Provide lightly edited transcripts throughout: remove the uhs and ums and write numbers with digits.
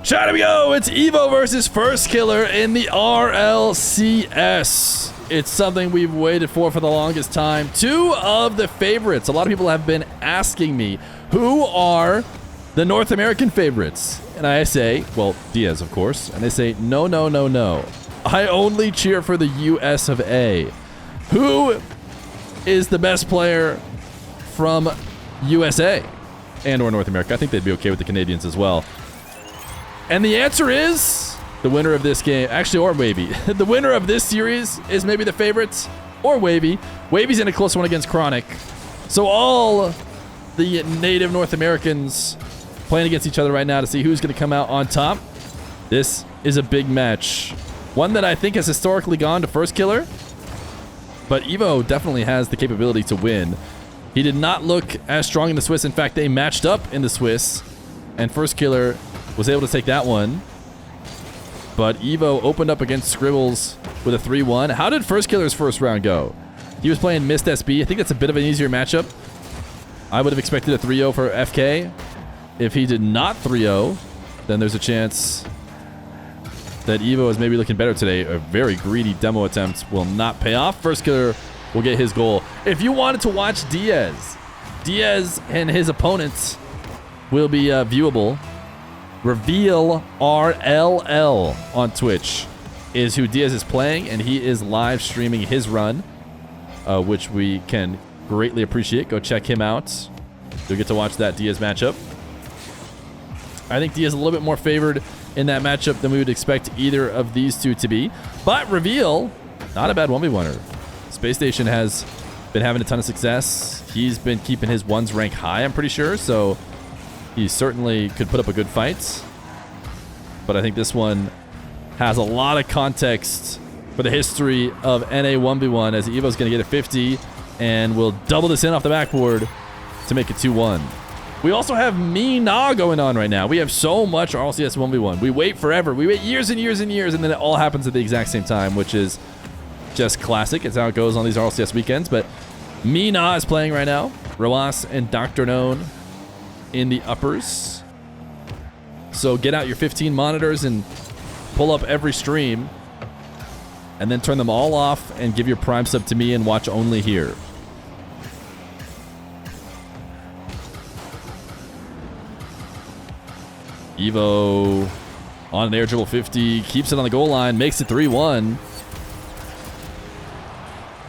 Chat, we go. It's Evoh versus Firstkiller in the RLCS. It's something we've waited for the longest time. Two of the favorites. A lot of people have been asking me, who are the North American favorites? And I say, well, Diaz, of course. And they say, no, no, no, no. I only cheer for the US of A. Who is the best player from USA and or North America? I think they'd be okay with the Canadians as well. And the answer is the winner of this game, actually, or Wavy. The winner of this series is maybe the favorites or Wavy. Wavy's in a close one against Chronic. So all the native North Americans playing against each other right now to see who's going to come out on top. This is a big match. One that I think has historically gone to Firstkiller. But Evoh definitely has the capability to win. He did not look as strong in the Swiss. In fact, they matched up in the Swiss. And Firstkiller was able to take that one. But Evoh opened up against Scribbles with a 3-1. How did Firstkiller's first round go? He was playing Mist SB. I think that's a bit of an easier matchup. I would have expected a 3-0 for FK. If he did not 3-0, then there's a chance that Evoh is maybe looking better today. A very greedy demo attempt will not pay off. Firstkiller will get his goal. If you wanted to watch Diaz and his opponents will be viewable. Reveal RLL on Twitch is who Diaz is playing, and he is live streaming his run, which we can greatly appreciate. Go check him out. You'll get to watch that Diaz matchup. I think Diaz is a little bit more favored in that matchup than we would expect either of these two to be. But Reveal, not a bad 1v1er. Space Station has been having a ton of success. He's been keeping his ones rank high, I'm pretty sure, so he certainly could put up a good fight. But I think this one has a lot of context for the history of NA 1v1, as Evoh's going to get a 50 and will double this in off the backboard to make it 2-1. We also have Mina going on right now. We have so much RLCS 1v1. We wait forever. We wait years and years and years, and then it all happens at the exact same time, which is just classic. It's how it goes on these RLCS weekends. But Mina is playing right now. Roas and Dr. Known in the uppers. So get out your 15 monitors and pull up every stream, and then turn them all off and give your Prime sub to me and watch only here. Evoh on an air dribble 50, keeps it on the goal line, makes it 3-1.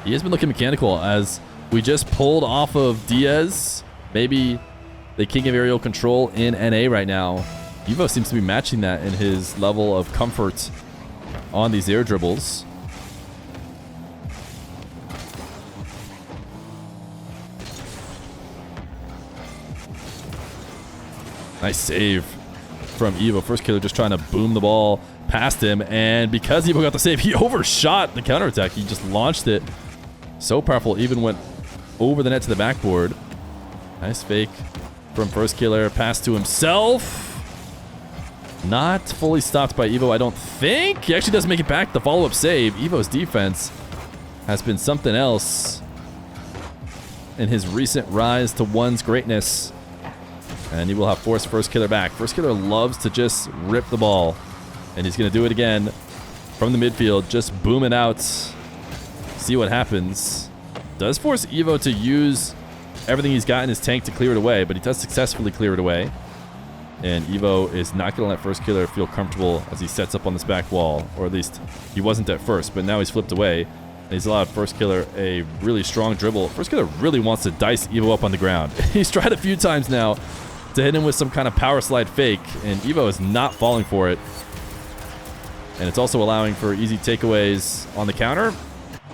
He has been looking mechanical as we just pulled off of Diaz. Maybe the king of aerial control in NA right now. Evoh seems to be matching that in his level of comfort on these air dribbles. Nice save from Evoh. Firstkiller just trying to boom the ball past him, and because Evoh got the save, he overshot the counterattack. He just launched it. So powerful, even went over the net to the backboard. Nice fake from Firstkiller. Pass to himself. Not fully stopped by Evoh, I don't think. He actually does make it back. The follow-up save. Evoh's defense has been something else in his recent rise to one's greatness. And he will have forced Firstkiller back. Firstkiller loves to just rip the ball. And he's going to do it again from the midfield. Just boom it out. See what happens. Does force Evoh to use everything he's got in his tank to clear it away, but he does successfully clear it away. And Evoh is not going to let Firstkiller feel comfortable as he sets up on this back wall. Or at least he wasn't at first, but now he's flipped away. And he's allowed Firstkiller a really strong dribble. Firstkiller really wants to dice Evoh up on the ground. He's tried a few times now to hit him with some kind of power slide fake, and Evoh is not falling for it. And it's also allowing for easy takeaways on the counter.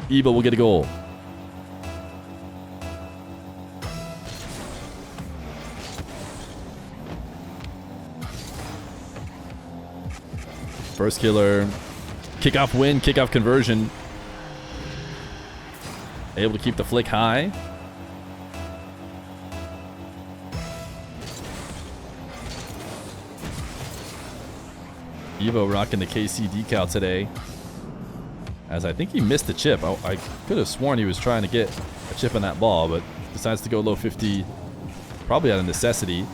Evoh will get a goal. Firstkiller, kickoff win, kickoff conversion. Able to keep the flick high. Evoh rocking the KC decal today, as I think he missed the chip. I could have sworn he was trying to get a chip on that ball, but decides to go low 50, probably out of necessity.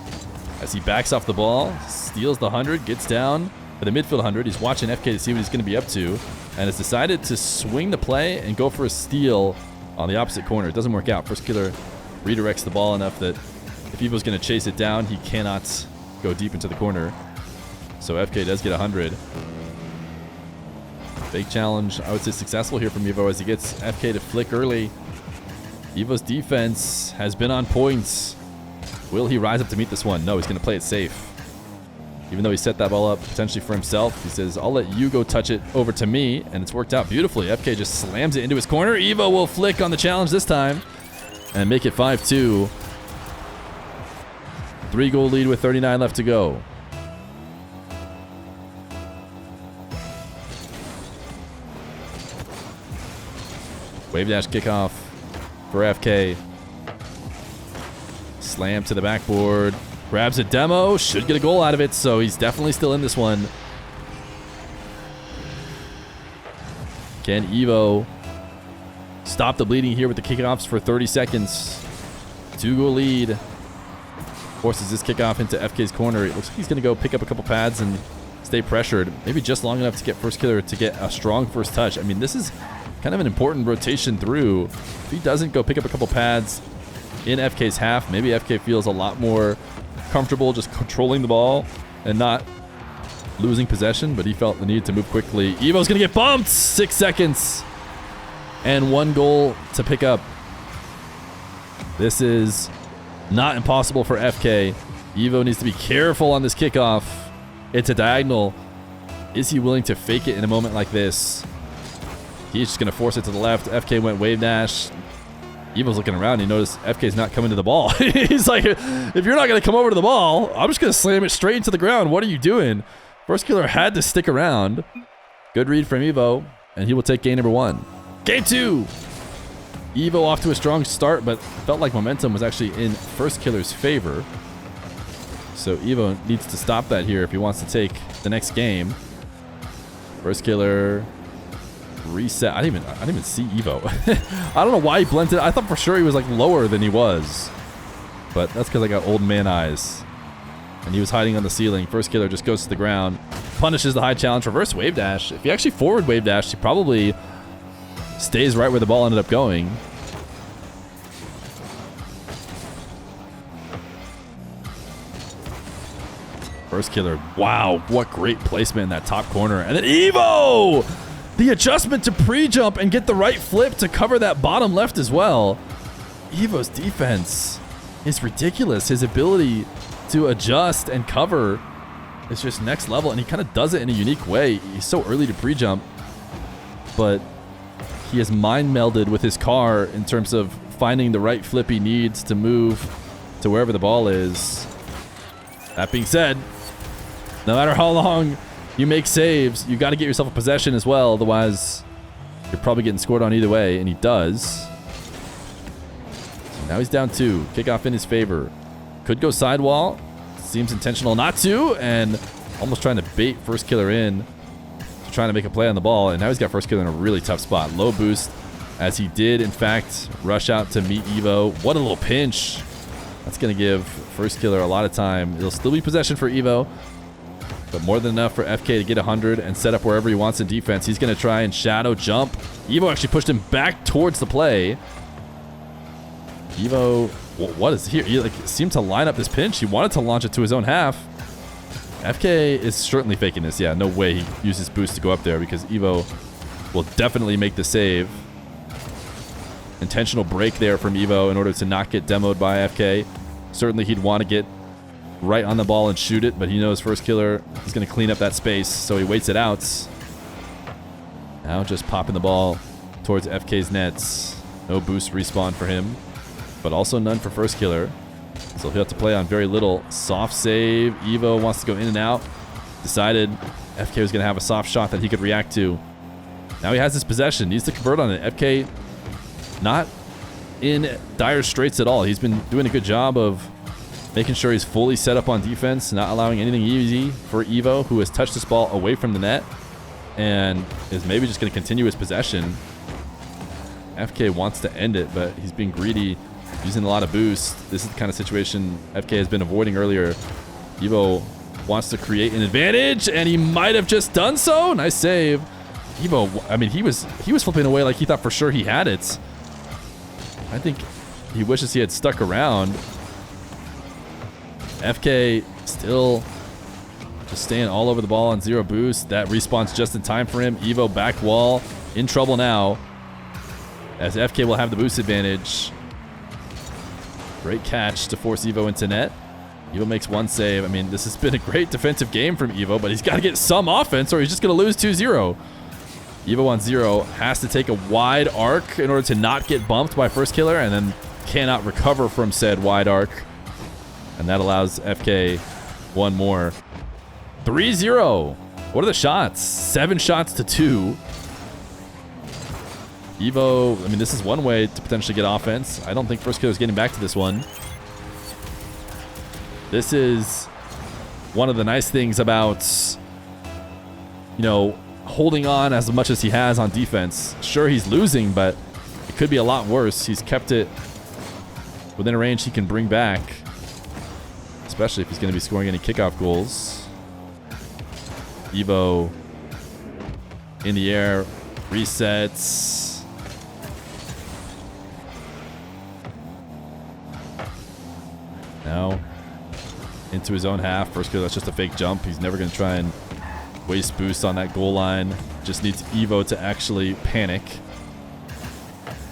as he backs off the ball, steals the 100, gets down for the midfield 100. He's watching FK to see what he's going to be up to, and has decided to swing the play and go for a steal on the opposite corner. It doesn't work out. Firstkiller redirects the ball enough that if Evoh's going to chase it down, he cannot go deep into the corner. So FK does get 100. Big challenge, I would say successful here from Evoh as he gets FK to flick early. Evoh's defense has been on points. Will he rise up to meet this one? No, he's going to play it safe. Even though he set that ball up potentially for himself, he says, I'll let you go touch it over to me, and it's worked out beautifully. FK just slams it into his corner. Evoh will flick on the challenge this time and make it 5-2. 3-goal lead with 39 left to go. Wave dash kickoff for FK. Slam to the backboard. Grabs a demo. Should get a goal out of it, so he's definitely still in this one. Can Evoh stop the bleeding here with the kickoffs for 30 seconds? 2-goal lead. Forces this kickoff into FK's corner. It looks like he's going to go pick up a couple pads and stay pressured. Maybe just long enough to get Firstkiller to get a strong first touch. I mean, this is kind of an important rotation through. If he doesn't go pick up a couple pads in FK's half, maybe FK feels a lot more comfortable just controlling the ball and not losing possession, but he felt the need to move quickly. Evoh's going to get bumped. 6 seconds and 1 goal to pick up. This is not impossible for FK. Evoh needs to be careful on this kickoff. It's a diagonal. Is he willing to fake it in a moment like this? He's just going to force it to the left. FK went wave dash. Evoh's looking around. He noticed FK's not coming to the ball. He's like, if you're not going to come over to the ball, I'm just going to slam it straight into the ground. What are you doing? Firstkiller had to stick around. Good read from Evoh, and he will take game number 1. Game 2. Evoh off to a strong start, but felt like momentum was actually in Firstkiller's favor. So Evoh needs to stop that here if he wants to take the next game. Firstkiller reset. I didn't even see Evoh. I don't know why he blended. I thought for sure he was like lower than he was, but that's because I got old man eyes, and he was hiding on the ceiling. Firstkiller just goes to the ground, punishes the high challenge, reverse wave dash. If he actually forward wave dash, he probably stays right where the ball ended up going. Firstkiller, wow, what great placement in that top corner. And then Evoh! The adjustment to pre-jump and get the right flip to cover that bottom left as well. Evoh's defense is ridiculous. His ability to adjust and cover is just next level, and he kind of does it in a unique way. He's so early to pre-jump, but he has mind melded with his car in terms of finding the right flip he needs to move to wherever the ball is. That being said, no matter how long you make saves, you got to get yourself a possession as well. Otherwise, you're probably getting scored on either way, and he does. So now he's down 2. Kickoff in his favor. Could go sidewall. Seems intentional not to, and almost trying to bait Firstkiller in to trying to make a play on the ball. And now he's got Firstkiller in a really tough spot. Low boost, as he did, in fact, rush out to meet Evoh. What a little pinch. That's going to give Firstkiller a lot of time. It'll still be possession for Evoh, but more than enough for FK to get 100 and set up wherever he wants in defense. He's going to try and shadow jump. Evoh actually pushed him back towards the play. Evoh, what is here? He seemed to line up this pinch. He wanted to launch it to his own half. FK is certainly faking this. Yeah, no way he used his boost to go up there, because Evoh will definitely make the save. Intentional break there from Evoh in order to not get demoed by FK. Certainly he'd want to get right on the ball and shoot it, but he knows Firstkiller is going to clean up that space, so he waits it out. Now just popping the ball towards FK's nets. No boost respawn for him, but also none for Firstkiller, so he'll have to play on very little. Soft save. Evoh wants to go in and out. Decided FK was going to have a soft shot that he could react to. Now he has his possession. Needs to convert on it. FK not in dire straits at all. He's been doing a good job of making sure he's fully set up on defense, not allowing anything easy for Evoh, who has touched this ball away from the net and is maybe just going to continue his possession. FK wants to end it, but he's being greedy, using a lot of boost. This is the kind of situation FK has been avoiding earlier. Evoh wants to create an advantage, and he might have just done so. Nice save. Evoh, I mean, he was flipping away like he thought for sure he had it. I think he wishes he had stuck around. FK still just staying all over the ball on 0 boost. That respawns just in time for him. Evoh back wall. In trouble now, as FK will have the boost advantage. Great catch to force Evoh into net. Evoh makes 1 save. I mean, this has been a great defensive game from Evoh, but he's got to get some offense or he's just going to lose 2-0. Evoh on 0 has to take a wide arc in order to not get bumped by Firstkiller, and then cannot recover from said wide arc. And that allows FK 1 more. 3-0. What are the shots? 7 shots to 2. Evoh, I mean, this is one way to potentially get offense. I don't think Firstkiller is getting back to this one. This is one of the nice things about, you know, holding on as much as he has on defense. Sure, he's losing, but it could be a lot worse. He's kept it within a range he can bring back, especially if he's going to be scoring any kickoff goals. Evoh in the air, resets. Now into his own half. Firstkiller, that's just a fake jump. He's never going to try and waste boost on that goal line. Just needs Evoh to actually panic.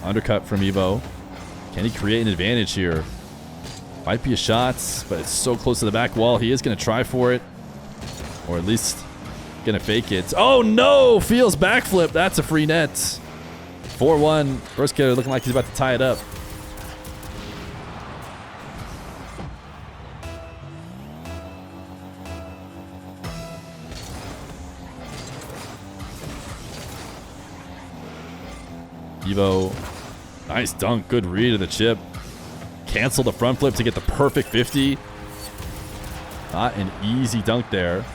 Undercut from Evoh. Can he create an advantage here? Might be a shot, but it's so close to the back wall. He is going to try for it, or at least going to fake it. Oh no! Feels backflip. That's a free net. 4-1. Firstkiller looking like he's about to tie it up. Evoh, nice dunk, good read of the chip. Cancel the front flip to get the perfect 50. Not an easy dunk there.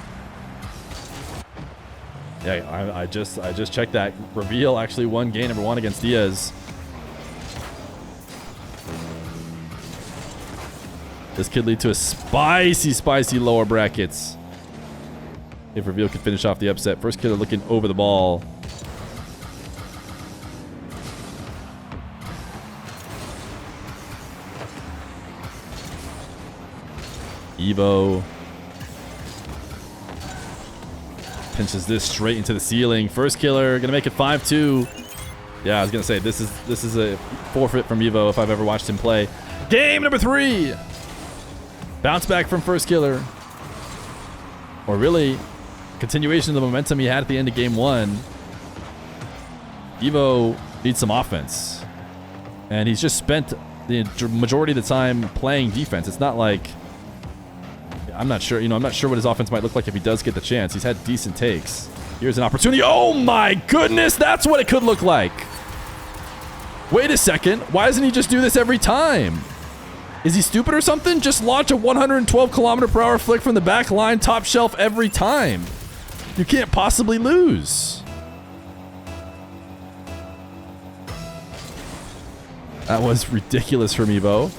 Yeah, I just checked that. Reveal actually won game number 1 against Diaz. This could lead to a spicy lower brackets. If Reveal could finish off the upset. Firstkiller looking over the ball. Evoh pinches this straight into the ceiling. Firstkiller gonna make it 5-2. Yeah, I was gonna say this is a forfeit from Evoh if I've ever watched him play. Game number 3. Bounce back from Firstkiller, or really continuation of the momentum he had at the end of game 1. Evoh needs some offense, and he's just spent the majority of the time playing defense. It's not like, I'm not sure what his offense might look like if he does get the chance. He's had decent takes. Here's an opportunity. Oh my goodness, that's what it could look like. Wait a second. Why doesn't he just do this every time? Is he stupid or something? Just launch a 112 km/h flick from the back line, top shelf every time. You can't possibly lose. That was ridiculous from Evoh.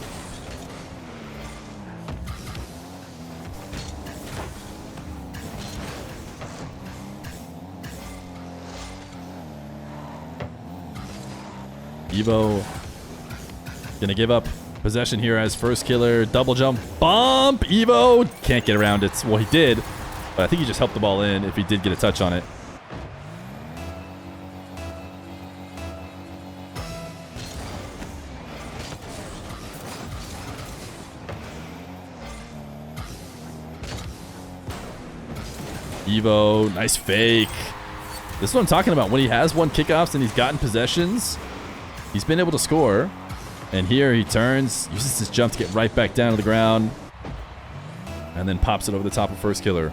Evoh gonna give up possession here as Firstkiller. Double jump bump. Evoh can't get around it. Well, he did, but I think he just helped the ball in if he did get a touch on it. Evoh, nice fake. This is what I'm talking about. When he has won kickoffs and he's gotten possessions, he's been able to score. And here he turns, uses his jump to get right back down to the ground, and then pops it over the top of Firstkiller.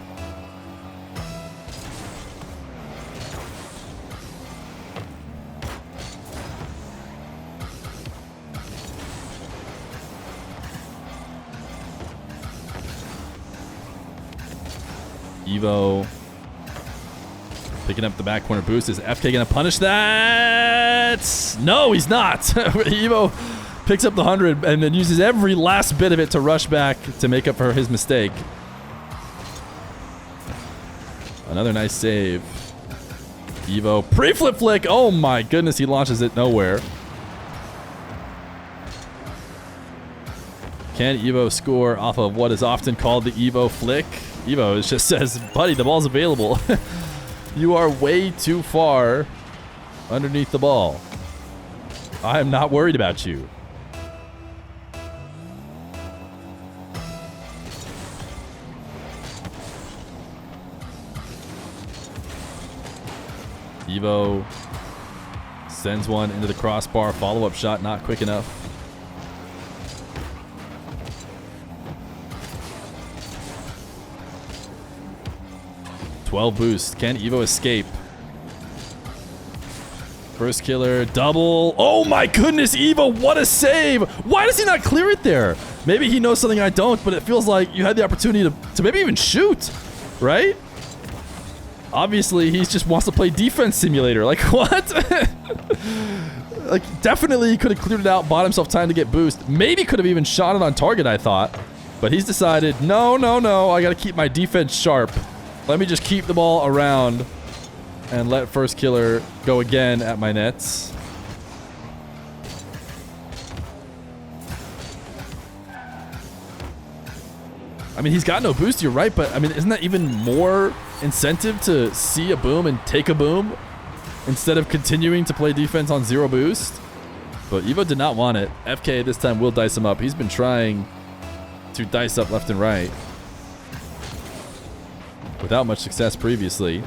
Evoh picking up the back corner boost. Is FK going to punish that? No, he's not. Evoh picks up the 100 and then uses every last bit of it to rush back to make up for his mistake. Another nice save. Evoh, pre-flip flick. Oh my goodness, he launches it nowhere. Can Evoh score off of what is often called the Evoh flick? Evoh just says, buddy, the ball's available. You are way too far underneath the ball. I am not worried about you. Evoh sends one into the crossbar. Follow-up shot not quick enough. $12 boost. Can Evoh escape? Firstkiller, double. Oh my goodness, Evoh, what a save. Why does he not clear it there? Maybe he knows something I don't, but it feels like you had the opportunity to maybe even shoot, right? Obviously, he just wants to play defense simulator. Like, what? Like, definitely he could have cleared it out, bought himself time to get boost. Maybe could have even shot it on target, I thought. But he's decided, no, I got to keep my defense sharp. Let me just keep the ball around and let Firstkiller go again at my nets. I mean, he's got no boost, you're right, but I mean, isn't that even more incentive to see a boom and take a boom instead of continuing to play defense on 0 boost? But Evoh did not want it. FK this time will dice him up. He's been trying to dice up left and right without much success previously.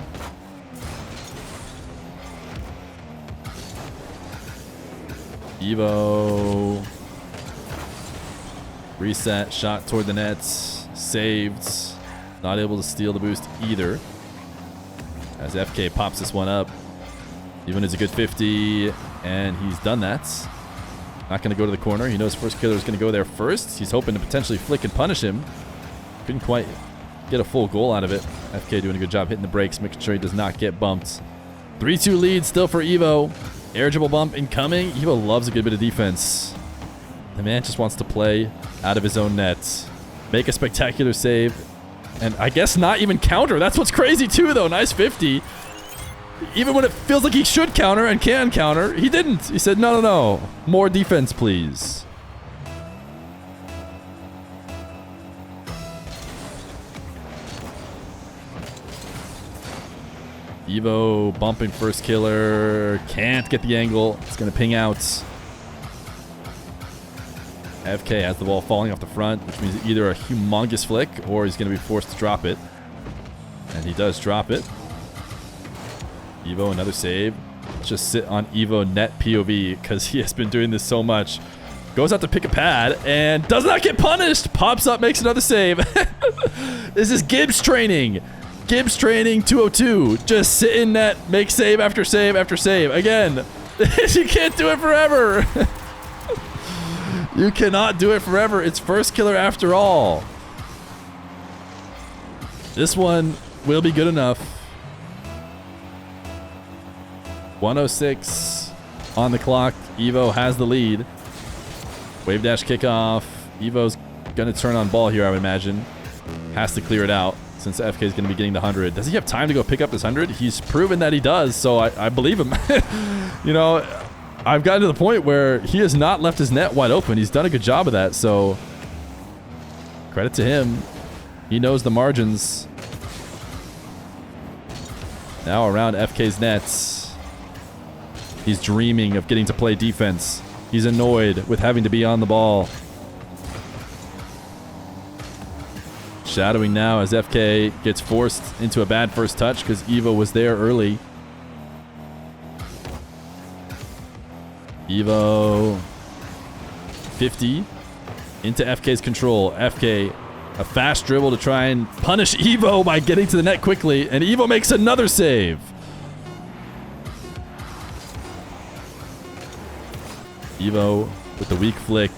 Evoh. Reset, shot toward the nets. Saved. Not able to steal the boost either. As FK pops this one up. Even is a good 50, and he's done that. Not going to go to the corner. He knows Firstkiller is going to go there first. He's hoping to potentially flick and punish him. Couldn't quite get a full goal out of it. FK doing a good job hitting the brakes, making sure he does not get bumped. 3-2 lead still for Evoh. Air dribble bump incoming. Evoh loves a good bit of defense. The man just wants to play out of his own net. Make a spectacular save. And I guess not even counter. That's what's crazy too, though. Nice 50. Even when it feels like he should counter and can counter, he didn't. He said, no. More defense, please. Evoh bumping Firstkiller. Can't get the angle. It's going to ping out. FK has the ball falling off the front, which means either a humongous flick or he's going to be forced to drop it. And he does drop it. Evoh, another save. Let's just sit on Evoh net POV because he has been doing this so much. Goes out to pick a pad and does not get punished. Pops up, makes another save. This is Gibbs training. Gibbs training 202. Just sit in net, make save after save after save. Again, you can't do it forever. You cannot do it forever. It's Firstkiller after all. This one will be good enough. 106 on the clock. Evoh has the lead. Wave dash kickoff. Evoh's going to turn on ball here, I would imagine. Has to clear it out since FK is going to be getting the 100. Does he have time to go pick up this 100? He's proven that he does, so I believe him. You know, I've gotten to the point where he has not left his net wide open. He's done a good job of that, so credit to him. He knows the margins. Now around FK's nets. He's dreaming of getting to play defense. He's annoyed with having to be on the ball. Shadowing now as FK gets forced into a bad first touch because Evoh was there early. Evoh 50 into FK's control. FK, a fast dribble to try and punish Evoh by getting to the net quickly, and Evoh makes another save. Evoh with the weak flick,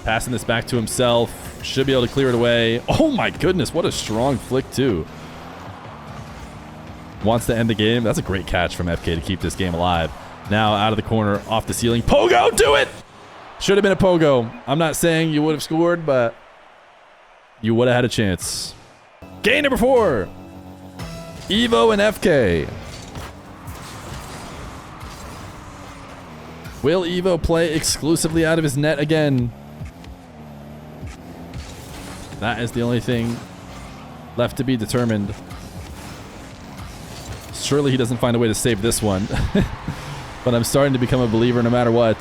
passing this back to himself. Should be able to clear it away. Oh my goodness, what a strong flick too. Wants to end the game. That's a great catch from FK to keep this game alive. Now out of the corner, off the ceiling. Pogo, do it! Should have been a pogo. I'm not saying you would have scored, but you would have had a chance. Game number 4. Evoh and FK. Will Evoh play exclusively out of his net again? That is the only thing left to be determined. Surely he doesn't find a way to save this one. But I'm starting to become a believer no matter what.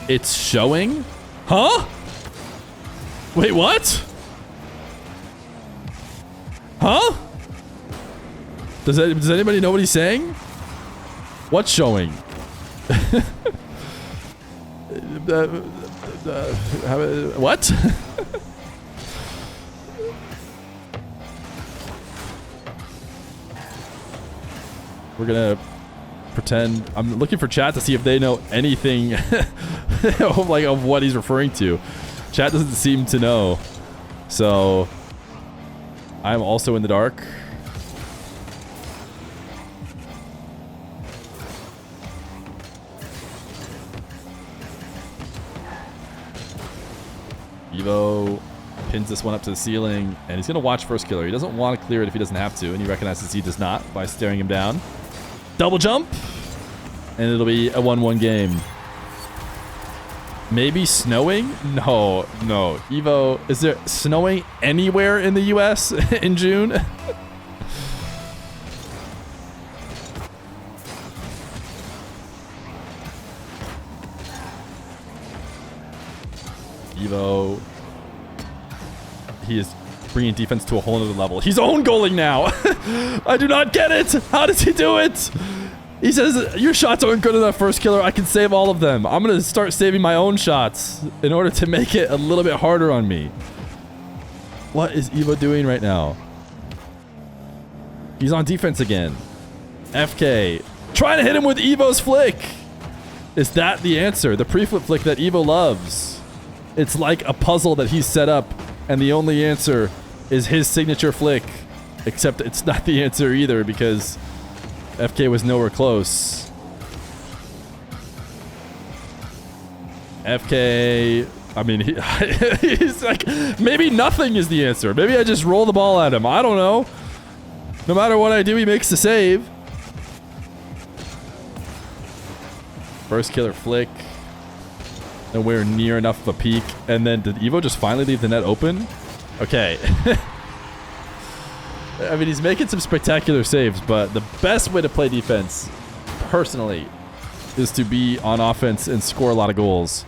It's showing? Huh? Wait, what? Huh? Does anybody know what he's saying? What's showing? What? We're gonna pretend. I'm looking for chat to see if they know anything of what he's referring to. Chat doesn't seem to know, so I'm also in the dark. Evoh pins this one up to the ceiling, and he's going to watch Firstkiller. He doesn't want to clear it if he doesn't have to, and he recognizes he does not by staring him down. Double jump, and it'll be a 1-1 game. Maybe snowing? No. Evoh, is there snowing anywhere in the US in June? Evoh, he is bringing defense to a whole other level. He's own goaling now. I do not get it. How does he do it? He says, your shots aren't good enough, Firstkiller. I can save all of them. I'm going to start saving my own shots in order to make it a little bit harder on me. What is Evoh doing right now? He's on defense again. FK. Trying to hit him with Evoh's flick. Is that the answer? The pre-flip flick that Evoh loves. It's like a puzzle that he's set up, and the only answer is his signature flick. Except it's not the answer either, because FK was nowhere close. FK, I mean, he's like, maybe nothing is the answer. Maybe I just roll the ball at him. I don't know. No matter what I do, he makes the save. Firstkiller flick. Nowhere near enough of a peak. And then did Evoh just finally leave the net open? Okay. I mean, he's making some spectacular saves, but the best way to play defense, personally, is to be on offense and score a lot of goals.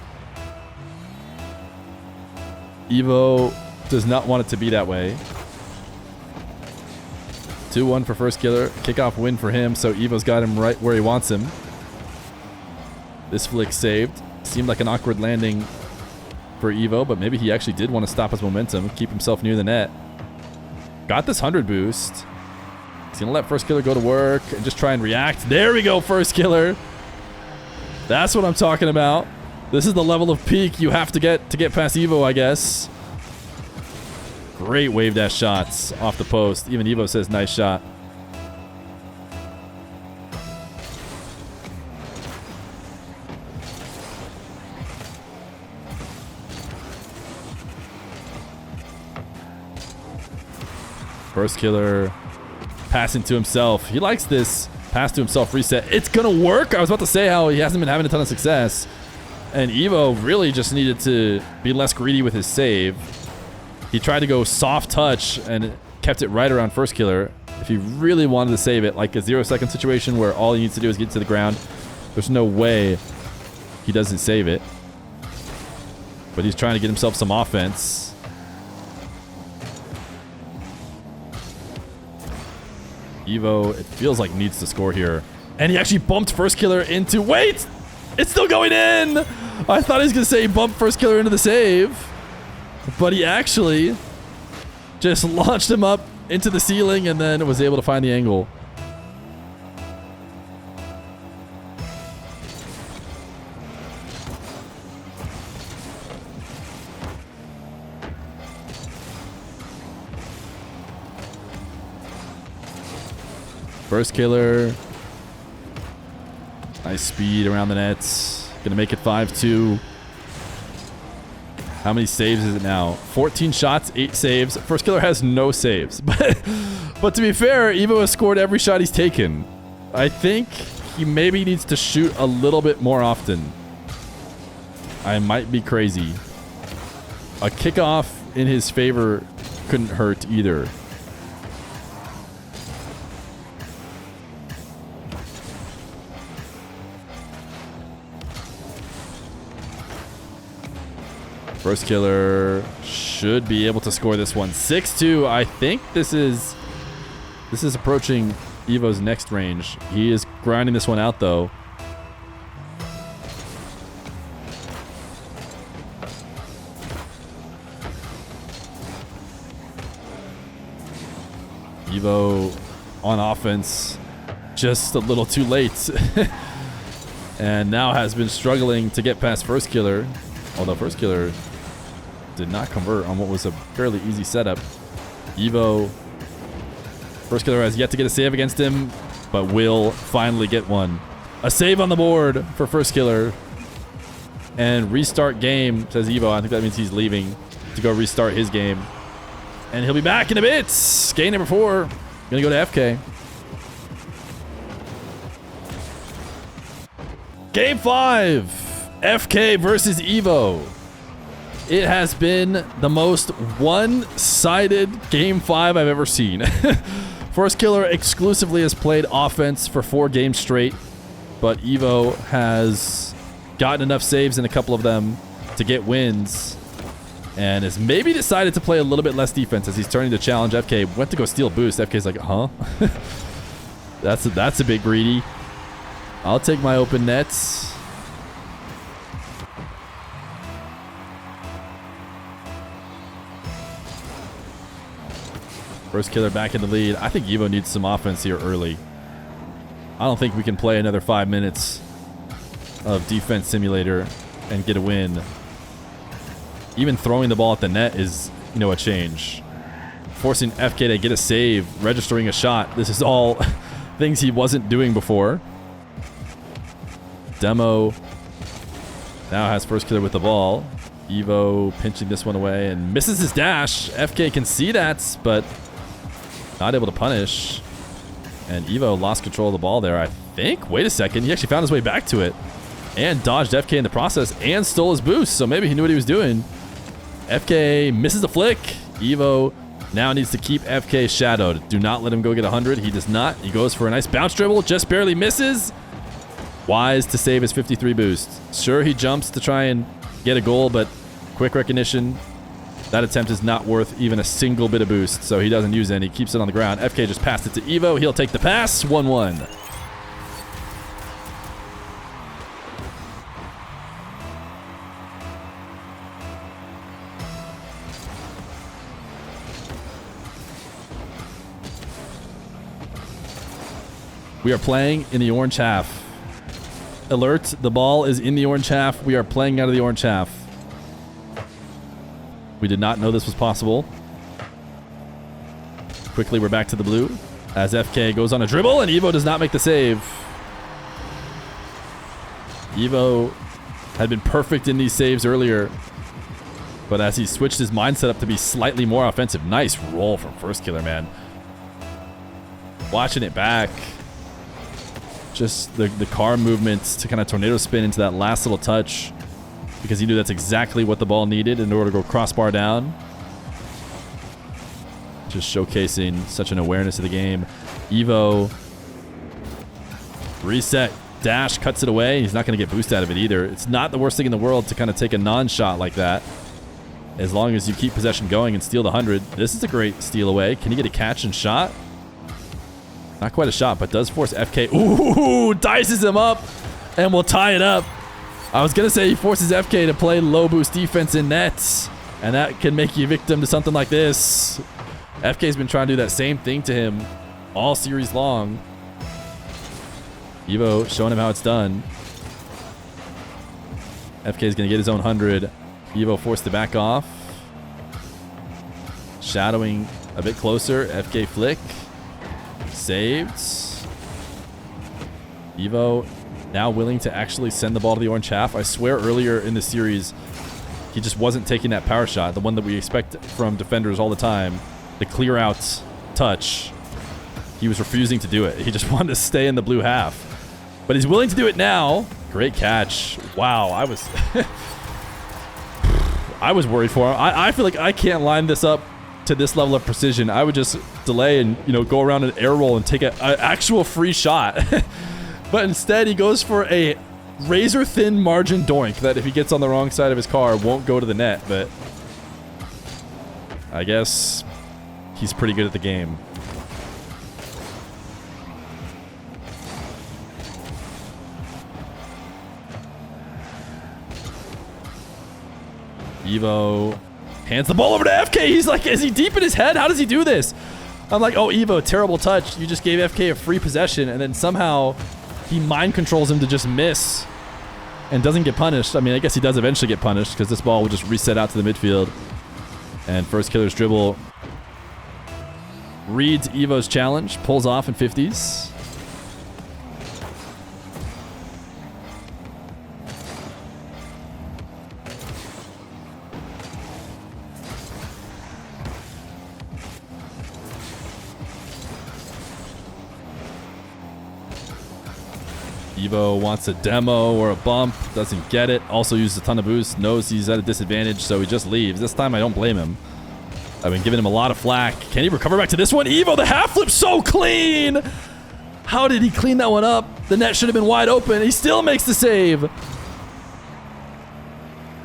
Evoh does not want it to be that way. 2-1 for Firstkiller. Kickoff win for him, so Evo's got him right where he wants him. This flick saved. Seemed like an awkward landing for Evoh, but maybe he actually did want to stop his momentum, keep himself near the net. Got this 100 boost. He's going to let Firstkiller go to work and just try and react. There we go, Firstkiller. That's what I'm talking about. This is the level of peak you have to get past Evoh, I guess. Great wave dash shots off the post. Even Evoh says nice shot. Firstkiller passing to himself. He likes this pass to himself reset. It's gonna work. I was about to say how he hasn't been having a ton of success, and Evoh really just needed to be less greedy with his save. He tried to go soft touch and kept it right around Firstkiller. If he really wanted to save it, like a 0-second situation where all he needs to do is get to the ground, there's no way he doesn't save it. But he's trying to get himself some offense. Evoh, it feels like, needs to score here. And he actually bumped Firstkiller into... Wait! It's still going in! I thought he was going to say he bumped Firstkiller into the save. But he actually just launched him up into the ceiling and then was able to find the angle. Firstkiller. Nice speed around the nets. Gonna make it 5-2. How many saves is it now? 14 shots, 8 saves. Firstkiller has no saves. But to be fair, Evoh has scored every shot he's taken. I think he maybe needs to shoot a little bit more often. I might be crazy. A kickoff in his favor couldn't hurt either. Firstkiller should be able to score this one. 6-2. I think this is approaching Evoh's next range. He is grinding this one out though. Evoh on offense, just a little too late. And now has been struggling to get past Firstkiller. Although Firstkiller did not convert on what was a fairly easy setup. Evoh, Firstkiller has yet to get a save against him, but will finally get one. A save on the board for Firstkiller. And restart game, says Evoh. I think that means he's leaving to go restart his game. And he'll be back in a bit. Game number 4. Gonna go to FK. Game 5. FK versus Evoh. It has been the most one-sided Game 5 I've ever seen. Firstkiller exclusively has played offense for 4 games straight, but Evoh has gotten enough saves in a couple of them to get wins, and has maybe decided to play a little bit less defense as he's turning to challenge FK. Went to go steal boost. FK's like, huh? That's a bit greedy. I'll take my open nets. Firstkiller back in the lead. I think Evoh needs some offense here early. I don't think we can play another 5 minutes of defense simulator and get a win. Even throwing the ball at the net is, a change. Forcing FK to get a save, registering a shot. This is all things he wasn't doing before. Demo now has Firstkiller with the ball. Evoh pinching this one away and misses his dash. FK can see that, but not able to punish. And Evoh lost control of the ball there, I think. Wait a second. He actually found his way back to it and dodged FK in the process and stole his boost. So maybe he knew what he was doing. FK misses the flick. Evoh now needs to keep FK shadowed. Do not let him go get 100. He does not. He goes for a nice bounce dribble. Just barely misses. Wise to save his 53 boost. Sure, he jumps to try and get a goal, but quick recognition. That attempt is not worth even a single bit of boost, so he doesn't use any. Keeps it on the ground. FK just passed it to Evoh. He'll take the pass. 1-1. We are playing in the orange half. Alert, the ball is in the orange half. We are playing out of the orange half. We did not know this was possible. Quickly, we're back to the blue as FK goes on a dribble and Evoh does not make the save. Evoh had been perfect in these saves earlier, but as he switched his mindset up to be slightly more offensive. Nice roll from Firstkiller, man. Watching it back. Just the car movements to kind of tornado spin into that last little touch, because he knew that's exactly what the ball needed in order to go crossbar down. Just showcasing such an awareness of the game. Evoh, reset, dash, cuts it away. He's not going to get boost out of it either. It's not the worst thing in the world to kind of take a non-shot like that, as long as you keep possession going and steal the 100. This is a great steal away. Can he get a catch and shot? Not quite a shot, but does force FK. Ooh, dices him up and will tie it up. I was going to say he forces FK to play low boost defense in nets, and that can make you victim to something like this. FK's been trying to do that same thing to him all series long. Evoh showing him how it's done. FK's going to get his own 100. Evoh forced to back off. Shadowing a bit closer. FK flick. Saved. Evoh now willing to actually send the ball to the orange half. I swear earlier in the series, He just wasn't taking that power shot, the one that we expect from defenders all the time, the clear out touch. He was refusing to do it. He just wanted to stay in the blue half. But he's willing to do it now. Great catch. Wow, I was I was worried for him. I feel like I can't line this up to this level of precision. I would just delay and, you know, go around an air roll and take an actual free shot. But instead, he goes for a razor-thin margin doink that if he gets on the wrong side of his car, won't go to the net. But I guess he's pretty good at the game. Evoh hands the ball over to FK. He's like, is he deep in his head? How does he do this? I'm like, oh, Evoh, terrible touch. You just gave FK a free possession, and then somehow he mind controls him to just miss and doesn't get punished. I mean, I guess he does eventually get punished because this ball will just reset out to the midfield. And Firstkiller's dribble reads Evoh's challenge, pulls off in 50s. Evoh wants a demo or a bump, doesn't get it, also uses a ton of boost, knows he's at a disadvantage, so he just leaves. This time I don't blame him. I've been giving him a lot of flack. Can he recover back to this one? Evoh, the half flip so clean! How did he clean that one up? The net should have been wide open. He still makes the save.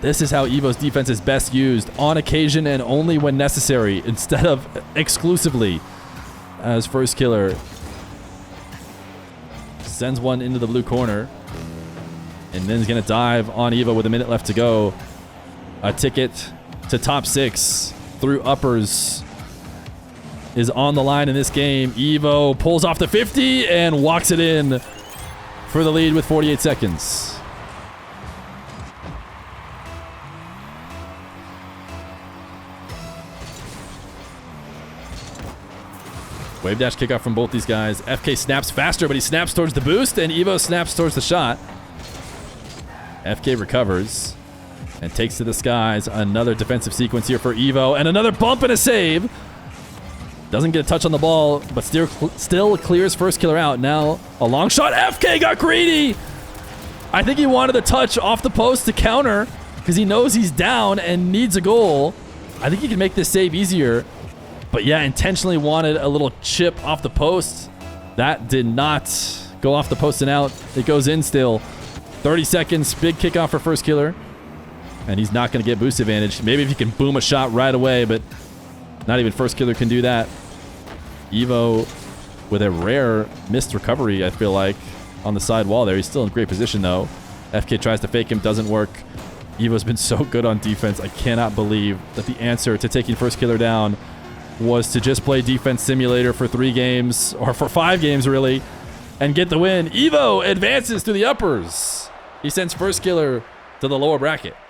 This is how Evoh's defense is best used, on occasion and only when necessary, instead of exclusively, as Firstkiller sends one into the blue corner, and then he's going to dive on Evoh with a minute left to go. A ticket to top 6 through uppers is on the line in this game. Evoh pulls off the 50 and walks it in for the lead with 48 seconds. Wave dash kickoff from both these guys. FK snaps faster, but he snaps towards the boost, and Evoh snaps towards the shot. FK recovers and takes to the skies. Another defensive sequence here for Evoh, and another bump and a save. Doesn't get a touch on the ball, but still clears Firstkiller out. Now a long shot. FK got greedy. I think he wanted a touch off the post to counter because he knows he's down and needs a goal. I think he can make this save easier. But yeah, intentionally wanted a little chip off the post. That did not go off the post and out. It goes in still. 30 seconds, big kickoff for Firstkiller. And he's not going to get boost advantage. Maybe if he can boom a shot right away, but not even Firstkiller can do that. Evoh with a rare missed recovery, I feel like, on the side wall there. He's still in great position, though. FK tries to fake him, doesn't work. Evoh's been so good on defense. I cannot believe that the answer to taking Firstkiller down was to just play Defense Simulator for 3 games, or for 5 games, really, and get the win. Evoh advances to the uppers. He sends Firstkiller to the lower bracket.